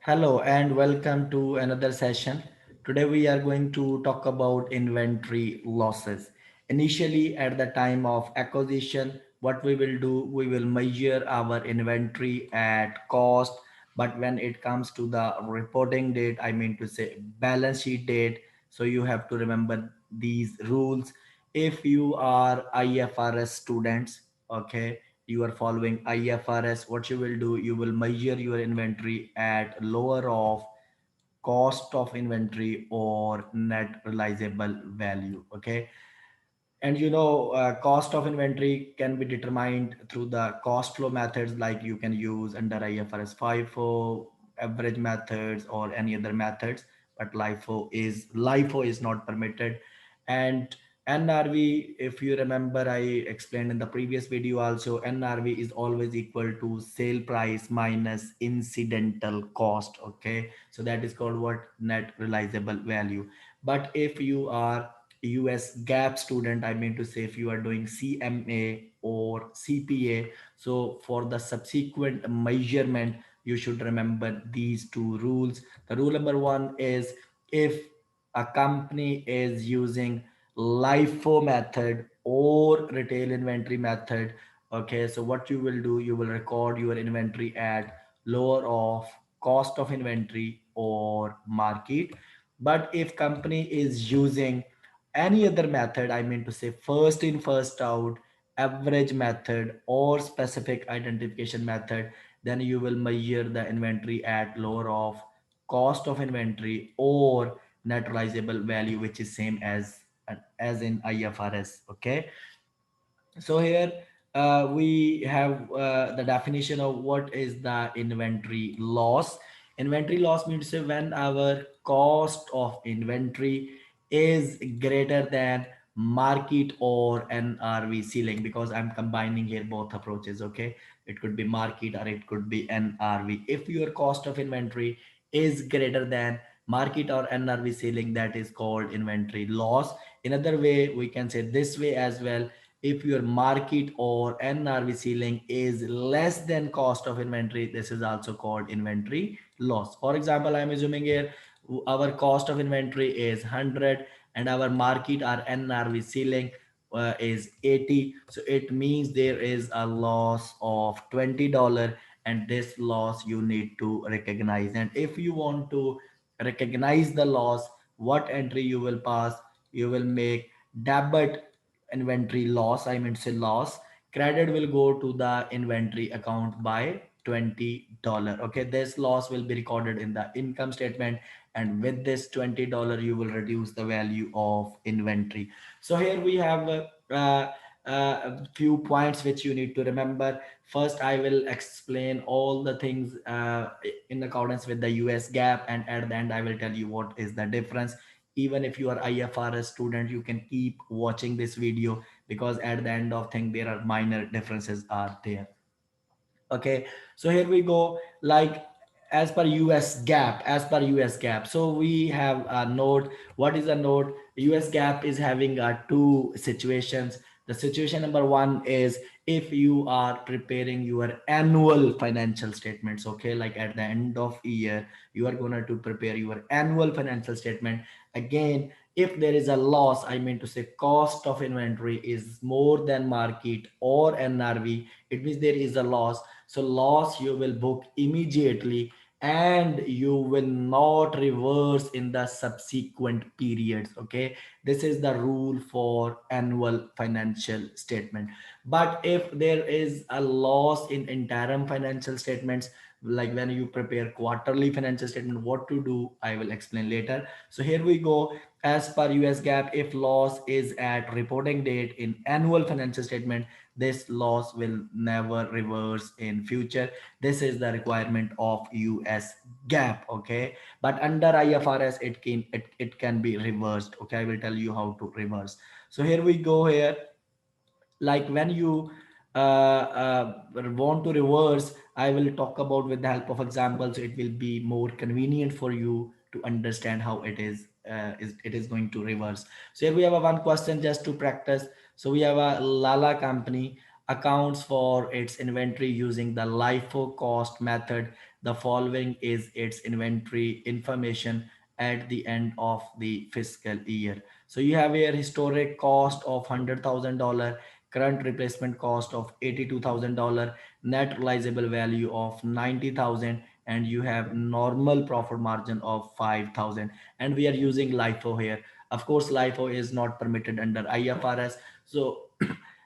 Hello and welcome to another session. Today we are going to talk about inventory losses. Initially, at the time of acquisition, what we will do, we will measure our inventory at cost. But when it comes to the reporting date, I mean to say balance sheet date, so you have to remember these rules. If you are IFRS students, okay, you are following IFRS, what you will do, you will measure your inventory at lower of cost of inventory or net realizable value. Okay, and cost of inventory can be determined through the cost flow methods, like you can use under IFRS FIFO, average methods, or any other methods. But LIFO is not permitted. And NRV, if you remember, I explained in the previous video also, NRV is always equal to sale price minus incidental cost. Okay, so that is called what? Net realizable value. But if you are US gap student, I mean to say, if you are doing CMA or CPA, so for the subsequent measurement, you should remember these two rules. The rule number one is, if a company is using LIFO method or retail inventory method, okay, so what you will do, you will record your inventory at lower of cost of inventory or market. But if company is using any other method, I mean to say first in first out, average method, or specific identification method, then you will measure the inventory at lower of cost of inventory or net realizable value, which is same as in IFRS. Okay, so here we have the definition of what is the inventory loss. Inventory loss means when our cost of inventory is greater than market or NRV ceiling, because I'm combining here both approaches. Okay, it could be market or it could be NRV. If your cost of inventory is greater than market or NRV ceiling, that is called inventory loss. In other way, we can say this way as well: if your market or NRV ceiling is less than cost of inventory, this is also called inventory loss. For example, I'm assuming here our cost of inventory is 100 and our market or NRV ceiling is 80. So it means there is a loss of $20, and this loss you need to recognize. And if you want to recognize the loss, what entry you will pass? You will make debit inventory loss, I mean to say loss. Credit will go to the inventory account by $20. Okay, this loss will be recorded in the income statement, and with this $20 you will reduce the value of inventory. So here we have a few points which you need to remember. First, I will explain all the things in accordance with the US gap, and at the end I will tell you what is the difference. Even if you are IFRS student, you can keep watching this video, because at the end of thing there are minor differences are there. Okay, so here we go. Like, as per us gap, so we have a note. What is a note? US gap is having two situations. The situation number one is, if you are preparing your annual financial statements. Okay, like at the end of year you are going to prepare your annual financial statement. Again, if there is a loss, I mean to say cost of inventory is more than market or NRV, it means there is a loss. So loss you will book immediately, and you will not reverse in the subsequent periods. Okay, this is the rule for annual financial statement. But if there is a loss in interim financial statements, like when you prepare quarterly financial statement, what to do, I will explain later. So here we go. As per US gap, if loss is at reporting date in annual financial statement, this loss will never reverse in future. This is the requirement of US gap. Okay, but under IFRS it can be reversed. Okay, I will tell you how to reverse. So here we go. Here, like when you want to reverse, I will talk about with the help of examples. It will be more convenient for you to understand how it is going to reverse. So here we have a one question just to practice. So we have a Lala company accounts for its inventory using the LIFO cost method. The following is its inventory information at the end of the fiscal year. So you have here historic cost of $100,000, current replacement cost of $82,000, net realizable value of 90,000, and you have normal profit margin of 5,000. And we are using LIFO here. Of course, LIFO is not permitted under IFRS. So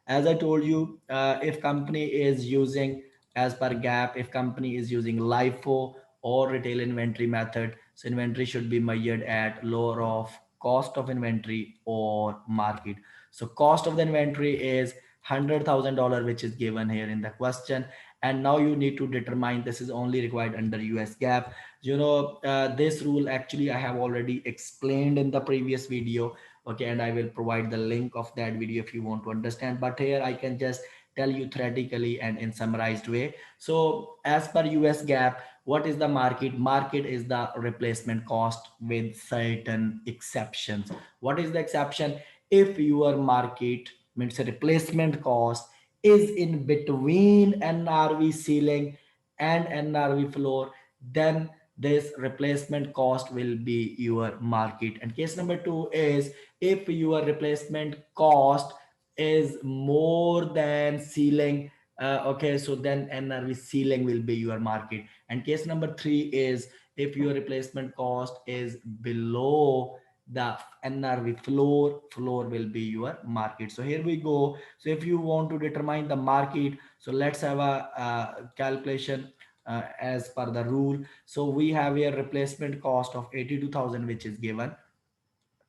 as I told you, if company is using as per gap, if company is using LIFO or retail inventory method, so inventory should be measured at lower of cost of inventory or market. So cost of the inventory is $100,000, which is given here in the question. And now you need to determine, this is only required under US gap. This rule actually I have already explained in the previous video. Okay, and I will provide the link of that video if you want to understand, but here I can just tell you theoretically and in summarized way. So as per US gap, what is the market is the replacement cost with certain exceptions. What is the exception? If your market means a replacement cost is in between NRV ceiling and NRV floor, then this replacement cost will be your market. And case number two is if your replacement cost is more than ceiling, okay, so then NRV ceiling will be your market. And case number three is if your replacement cost is below the NRV floor will be your market. So here we go. So if you want to determine the market, so let's have a calculation as per the rule. So we have a replacement cost of 82,000, which is given.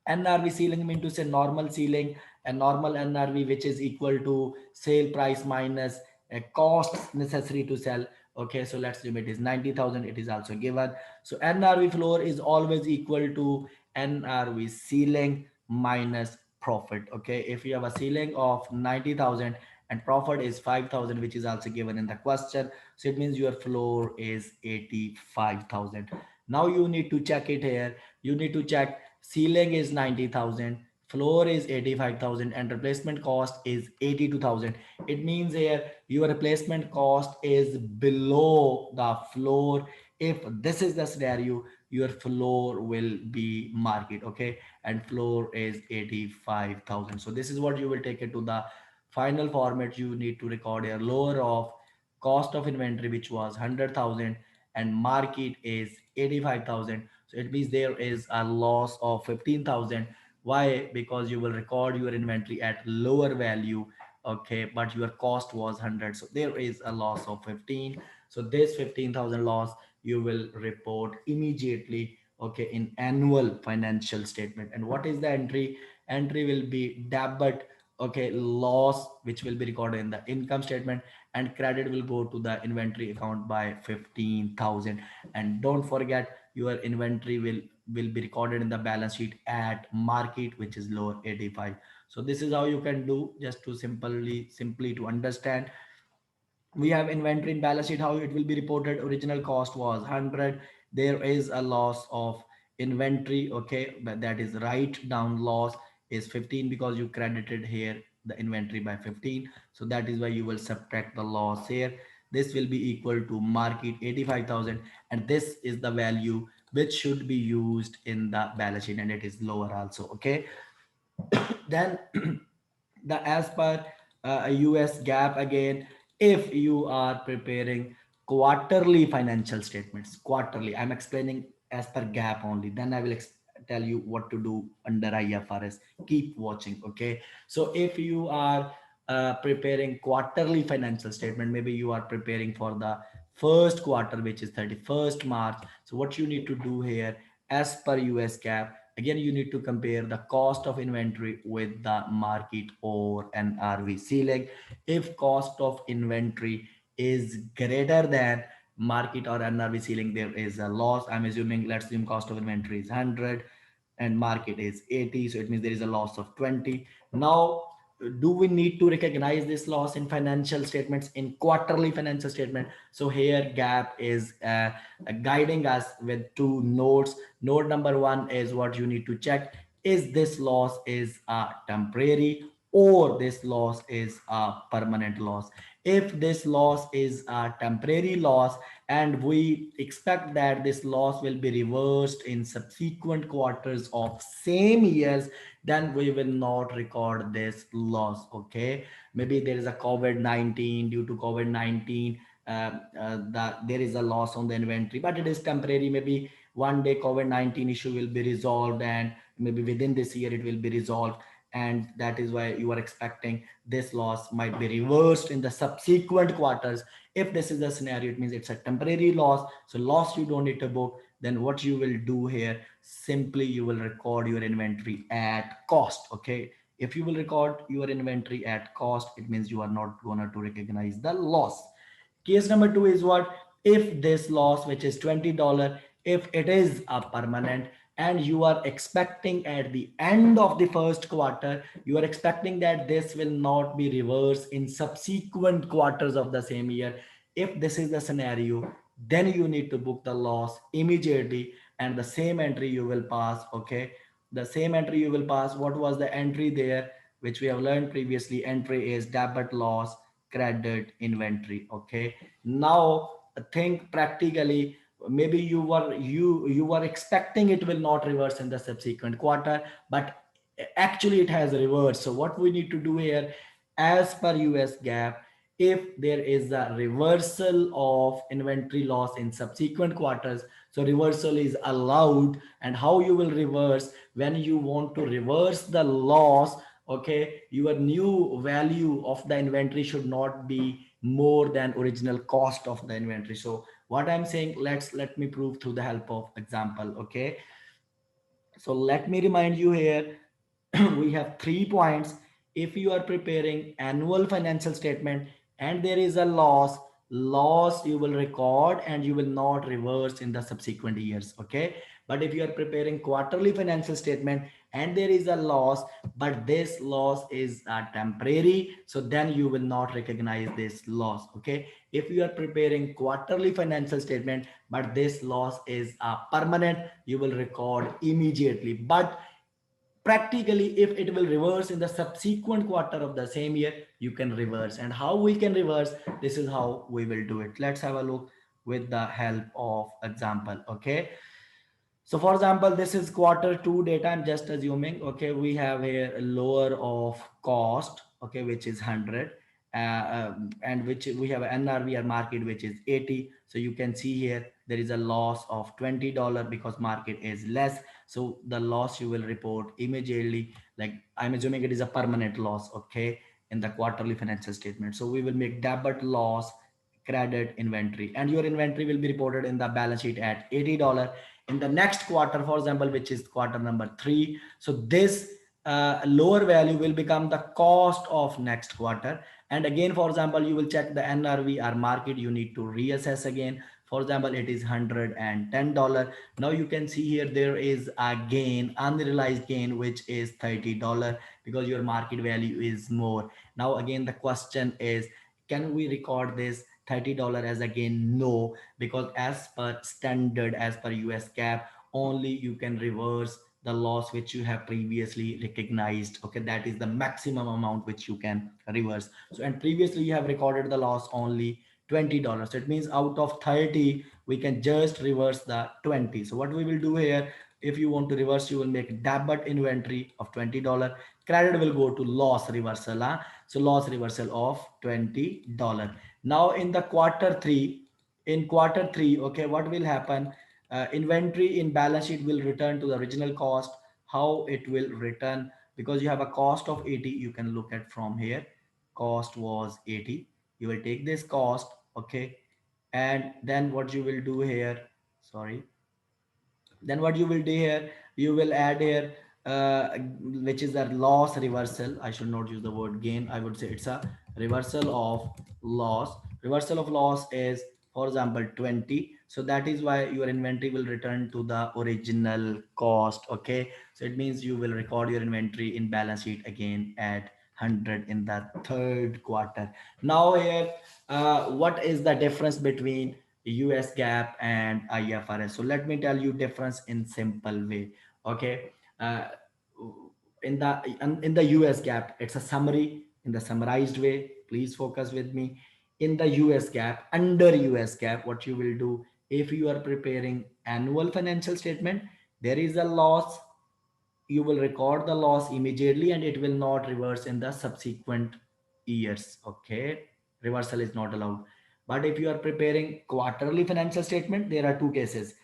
NRV ceiling mean to say normal ceiling, and normal NRV, which is equal to sale price minus a cost necessary to sell. Okay, so let's assume it is 90,000. It is also given. So NRV floor is always equal to NRV ceiling minus profit. Okay, if you have a ceiling of 90,000 and profit is 5,000, which is also given in the question, so it means your floor is 85,000. Now you need to check it here. You need to check ceiling is 90,000, floor is 85,000, and replacement cost is 82,000. It means here your replacement cost is below the floor. If this is the scenario, your floor will be market. Okay, and floor is 85,000. So this is what you will take it to the final format. You need to record here lower of cost of inventory, which was 100,000, and market is 85,000. So it means there is a loss of 15,000. Why? Because you will record your inventory at lower value. Okay, but your cost was 100, so there is a loss of 15. So this 15,000 loss you will report immediately, okay, in annual financial statement. And what is the entry? Entry will be debit, okay, loss, which will be recorded in the income statement, and credit will go to the inventory account by 15,000. And don't forget, your inventory will be recorded in the balance sheet at market, which is lower 85. So this is how you can do, just to simply to understand. We have inventory in balance sheet, how it will be reported. Original cost was 100. There is a loss of inventory, okay, but that is write down loss is 15 because you credited here the inventory by 15. So that is why you will subtract the loss here. This will be equal to market 85,000, and this is the value which should be used in the balance sheet, and it is lower also. Okay, then the as per US gap again, if you are preparing quarterly financial statements, quarterly, I'm explaining as per gap only, then I will tell you what to do under IFRS. Keep watching. Okay, so if you are preparing quarterly financial statement, maybe you are preparing for the first quarter, which is 31st March. So what you need to do here, as per US gap, again you need to compare the cost of inventory with the market or NRV ceiling. If cost of inventory is greater than market or NRV ceiling, there is a loss. I'm assuming, let's assume cost of inventory is 100 and market is 80, so it means there is a loss of 20. Now, do we need to recognize this loss in financial statements, in quarterly financial statement? So here gap is guiding us with two notes. Note number one is what you need to check: is this loss is temporary or this loss is a permanent loss. If this loss is a temporary loss and we expect that this loss will be reversed in subsequent quarters of same years, then we will not record this loss. Okay, maybe there is a COVID-19, due to COVID-19 that there is a loss on the inventory, but it is temporary. Maybe one day COVID-19 issue will be resolved, and maybe within this year it will be resolved, and that is why you are expecting this loss might be reversed in the subsequent quarters. If this is the scenario, it means it's a temporary loss, so loss you don't need to book. Then what you will do here, simply you will record your inventory at cost. Okay, if you will record your inventory at cost, it means you are not gonna to recognize the loss. Case number two is what? If this loss, which is $20, if it is a permanent, and you are expecting at the end of the first quarter, you are expecting that this will not be reversed in subsequent quarters of the same year. If this is the scenario, then you need to book the loss immediately, and the same entry you will pass. Okay, the same entry you will pass. What was the entry there, which we have learned previously? Entry is debit loss, credit inventory. Okay, now think practically. Maybe you were expecting it will not reverse in the subsequent quarter, but actually it has reversed. So what we need to do here, as per US GAAP, if there is a reversal of inventory loss in subsequent quarters, so reversal is allowed. And how you will reverse? When you want to reverse the loss, okay, your new value of the inventory should not be more than original cost of the inventory. So what I'm saying, let me prove through the help of example. Okay, so let me remind you here, we have 3 points. If you are preparing annual financial statement and there is a loss you will record and you will not reverse in the subsequent years. Okay, but if you are preparing quarterly financial statement and there is a loss, but this loss is temporary, so then you will not recognize this loss. Okay, if you are preparing quarterly financial statement but this loss is permanent, you will record immediately. But practically, if it will reverse in the subsequent quarter of the same year, you can reverse. And how we can reverse, this is how we will do it. Let's have a look with the help of example. Okay, so for example, this is quarter two data. I'm just assuming. Okay, we have here a lower of cost, okay, which is 100, and which we have an NRVR market which is 80. So you can see here there is a loss of $20 because market is less. So the loss you will report immediately. Like, I'm assuming it is a permanent loss. Okay, in the quarterly financial statement. So we will make debit loss, credit inventory, and your inventory will be reported in the balance sheet at $80 in the next quarter, for example, which is quarter number 3. So this lower value will become the cost of next quarter. And again, for example, you will check the NRV or market, you need to reassess again. For example, it is $110. Now you can see here there is a gain, unrealized gain, which is $30 because your market value is more. Now again, the question is, can we record this $30 as a gain? No, because as per standard, as per US GAAP, only you can reverse the loss which you have previously recognized. Okay, that is the maximum amount which you can reverse. So, and previously you have recorded the loss only $20. So it means out of 30 we can just reverse the 20. So what we will do here, if you want to reverse, you will make debit inventory of $20, credit will go to loss reversal. So loss reversal of $20. Now in the quarter 3, in quarter 3, okay, what will happen? Inventory in balance sheet will return to the original cost. How it will return? Because you have a cost of 80, you can look at from here. Cost was 80. You will take this cost, okay, and then what you will do here, sorry, then what you will do here, you will add here, which is a loss reversal. I should not use the word gain, I would say it's a reversal of loss. Reversal of loss is, for example, 20. So that is why your inventory will return to the original cost. Okay, so it means you will record your inventory in balance sheet again at 100 in the third quarter. Now here, what is the difference between US GAAP and IFRS? So let me tell you difference in simple way. Okay, uh, in the US gap, it's a summary in the summarized way. Please focus with me. In the US gap, under US gap, what you will do, if you are preparing annual financial statement, there is a loss, you will record the loss immediately and it will not reverse in the subsequent years. Okay, reversal is not allowed. But if you are preparing quarterly financial statement, there are two cases.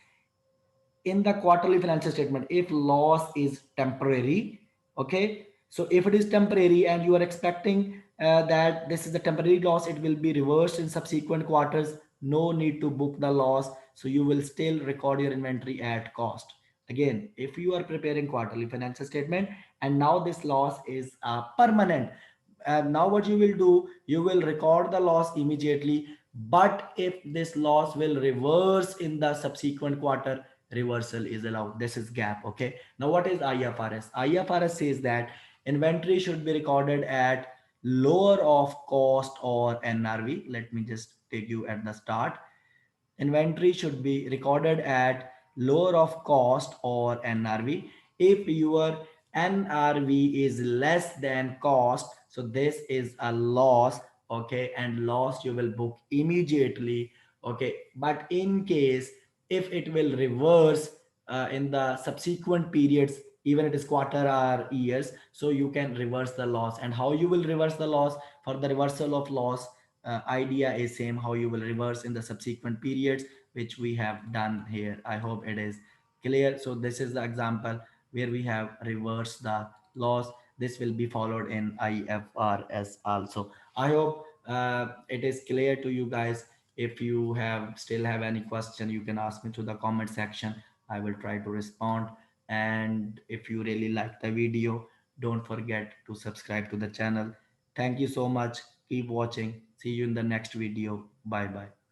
In the quarterly financial statement, if loss is temporary, okay, so if it is temporary and you are expecting that this is a temporary loss, it will be reversed in subsequent quarters, no need to book the loss, so you will still record your inventory at cost. Again, if you are preparing quarterly financial statement and now this loss is permanent, now what you will do, you will record the loss immediately, but if this loss will reverse in the subsequent quarter, reversal is allowed. This is gap. Okay, now what is IFRS says that inventory should be recorded at lower of cost or NRV. Let me just take you at the start. Inventory should be recorded at lower of cost or NRV. If your NRV is less than cost, so this is a loss. Okay, and loss you will book immediately. Okay, but in case if it will reverse in the subsequent periods, even it is quarter or years, so you can reverse the loss. And how you will reverse the loss? For the reversal of loss, idea is same, how you will reverse in the subsequent periods, which we have done here. I hope it is clear. So this is the example where we have reversed the loss. This will be followed in IFRS also. I hope it is clear to you guys. If you have still have any question, you can ask me to the comment section. I will try to respond. And if you really like the video, don't forget to subscribe to the channel. Thank you so much. Keep watching. See you in the next video. Bye bye.